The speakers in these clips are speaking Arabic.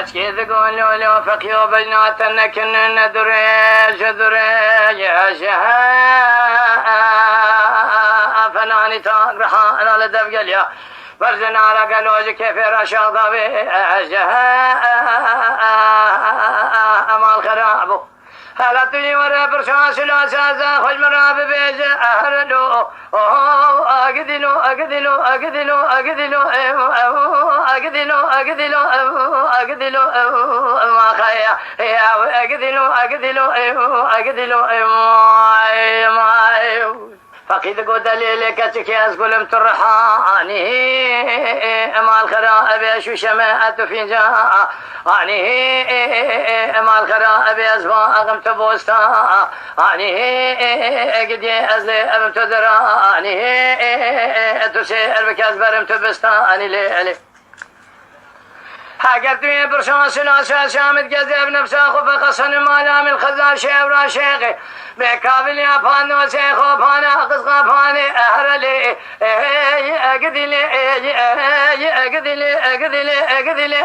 كشكي تقول لو فقيو بجناتنا كنا دريج فناني تاقرحا انا لدفق اليا فرزنا على قلوج كيف رشاض امال خرابو هلا تجي ورا برشاش لا سازا خج مرا ببيج اهرلو اقدلو اقدلو اقدلو اقدلو اقدلو اقدلو اقدلو ما خيا يا اقدلو اقدلو اقدلو ما فقيد قد ليلك تكياس قلم ترحاني ما الخرائب شو شماءت في جاء اني ما الخرائب اسباء قمت بوستا اني قد ازلي ابم تدراني تسير بك ازبرم تبستاني ليلي حقرت في برشان سلاسة شامد جذب نفسه خف قصن مالا من خزان شيورا شيخي بكابل يا فانو سيخو فانا قصقا فاني اهرلي اقدلي اقدلي اقدلي اقدلي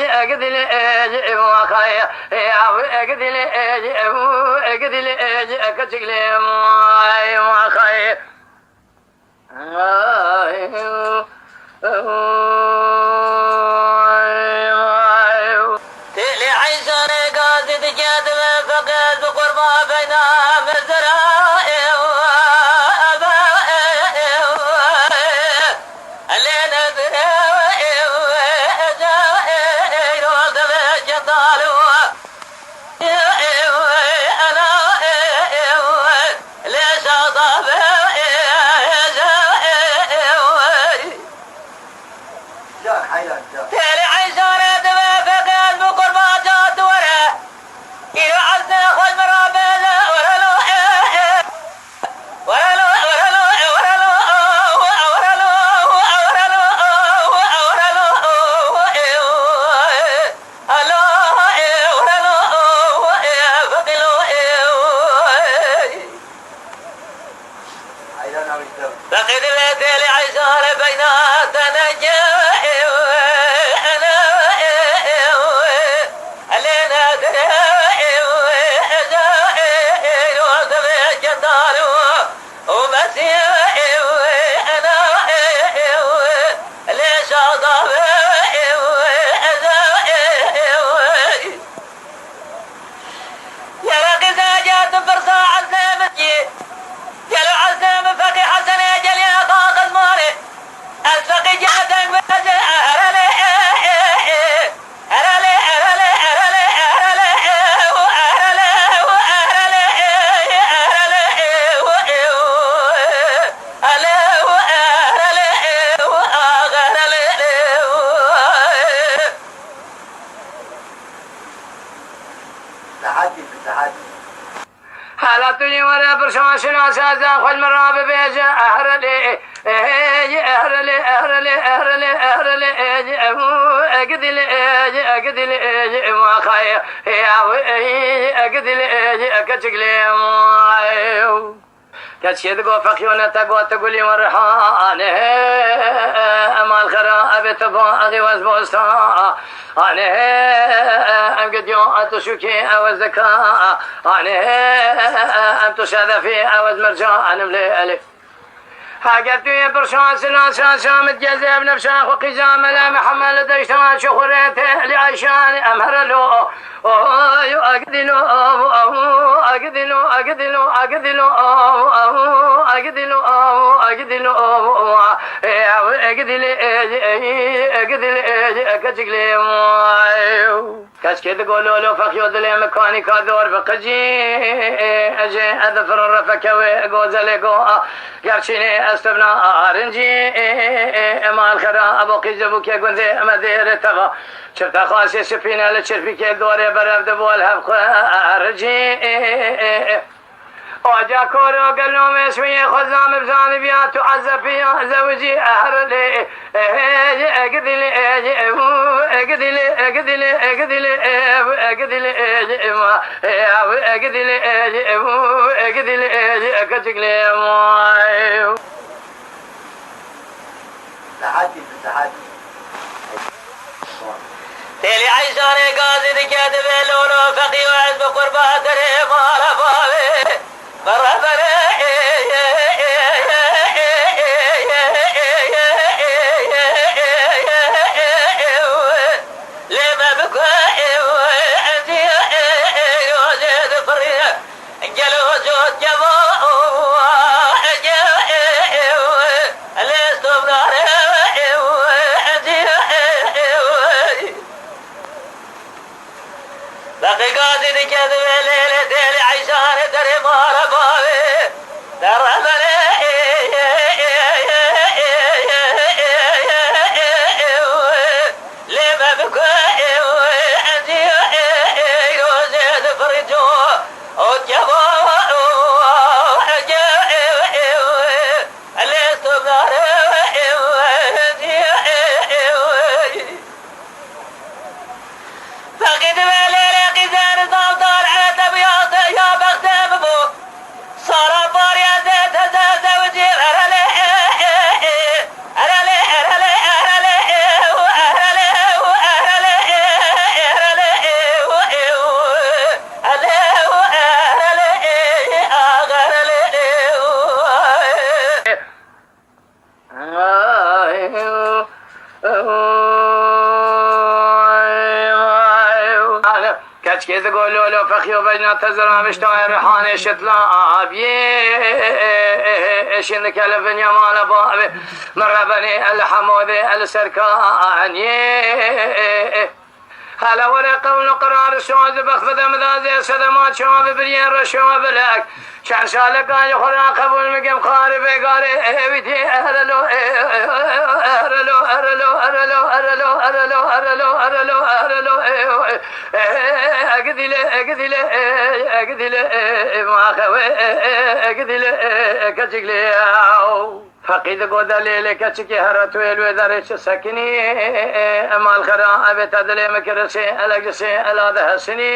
اقدلي واخايا اقدلي اقدلي اكتشكلي واخايا هلا تجي ورا برشاش ناسا خذ مرا ببيج اهرلي اهرلي اهرلي اهرلي اهرلي اقدلي اقدلي ما خايا يا اقدلي اكتشكلي كشيد قو فقيونا تقو تقولي مرحانه اما الخرائب تباغي وزبوستا انا ام قد يوم اتشوكي او الزكاة انا ام تشاذفي او المرجان مليلي حاجت في برشان سلاسة شامت جذب نفسه وقزام لا محمل دشتما شخريته لعشان امهر له اقدلو اقدلو اقدلو اقدلو اقدلو اقدلو اقدلي اقدلي كشكلي كشكي تقولوا له فخيو دلي مكاني كادور بقجي اجي اذفر الرفك وغوزلكو قرشيني استبنا ارنجي ما الخرا ابو قجبو كي غنزي مدير تبا شفت خاصي سفينه لتشرفي كي دوري برفد بولها خارجي وجا كورو قالوا مسوي خزام بزاني بيا تعذب فيها زوجي اهرلي اقدلي اقدلي اقدلي اقدلي اقدلي اقدلي اقدلي كشكلي تحدي تيلي عيشاني قاصد كاتب لولو فقي وعزب قربات ما رفاوي مرحبا لما بكوا عندي وزيد فريق انجلوا جوت جبوا لستم نار بقي قاصد كذب الليلة تيلي عيشان دري ما رفاوي دربني لما بكوا عندي وزيد فرجو وجبوا لستم نار فقد بالليل قزان صوتان على تبياض يا بخت ابو صار البار يا زيت هزاز وجيب ارلي ارلي ارلي ارلي كذا قولوا له فخي وبجنا تزرع مشتاق الريحان شتلاب ايش انك الفن يا مال بابي مربني الحمودي السركان هلا ورقه ونقرار الشوز بخفض مذازي صدمات شواب بريان رشواب لك شان شالك قال خرا قبول مقام خارب قاري بيتي ارلو ارلو ارلو ارلو ارلو ارلو ارلو ارلو ارلو اقدل اقدل اقدل ما خوي اقدل كجلي فقيد قد ليلك كشكي هرت والودرش سكني اما الخرا ابي تدلي مكرسي الاجسي الا ذهسني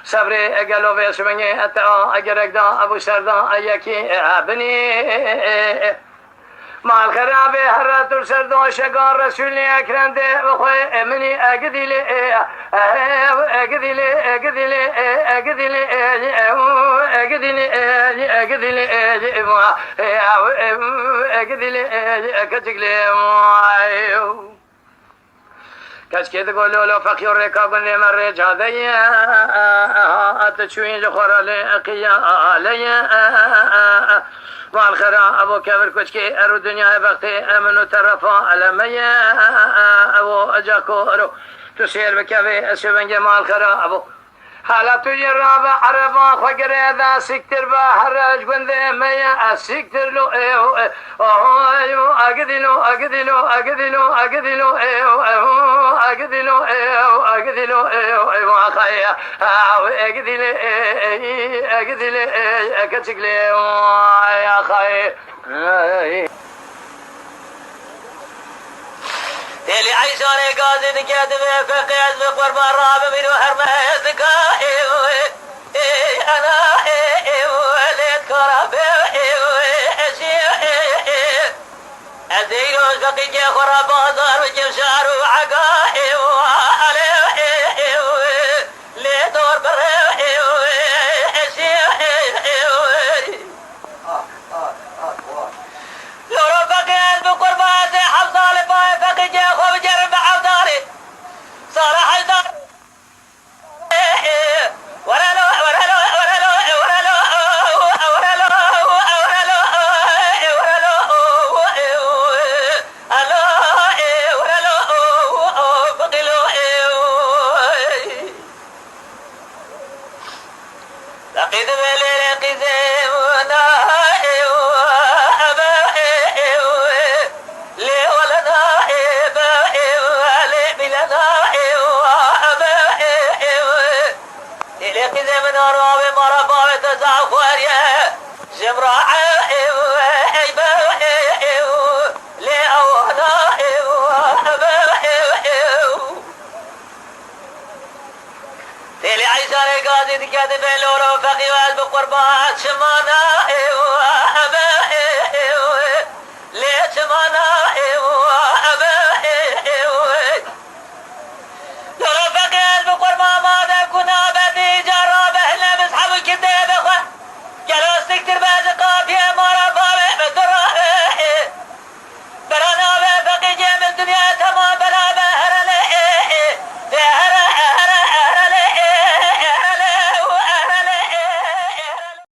صبري اقلو بيسمني اتا اجرك دا ابو سردا ايكي ابني مال خرابي هرات السردو شقار رسولي اكرم دي بخوي امني اقدلي اقدلي اقدلي اقدلي اقدلي اقدلي اقدلي كتقلي كشكي تقولوا له فقي الركاب اللي مر جادي اتشوين جخور لي اقيا لي والخرا ابو كبر كشكي ارو دنيا بختي امنو ترفا علميا ابو اجاكورو تسير بكبي اسبن جمال خرا ابو حالا تجرب عربا خقر اذا سكتر بحرج قندي ميا سكتر له ايو اقدلو اقدلو اقدلو اقدلو اقدلو اقدلو ايو اخايا اقدلي اقدلي كتقلي يا اخاي تيلي عيشاني قاصد كاتب فقياس بقرب الراب من وحرمتك انا وليت كراب اديروز بقي خراب بازار وجيب شعر وعقاي ليه دور بري لورو فقياس بقربات حفصال باي فقي جي خوف جرب عوداري صار حيدار ولا لو ولا لو ولا لو ولا لو ولا لو ولا لو ولا لو الو ولا لو فقي لو لقيت بليل قزيم كذا من أرابي مرابي تزع خواريا جمراء لأوهنا تيلي عيسى قاعد كاتب لورو فقي وعز بقربات شمانا ليه شمانا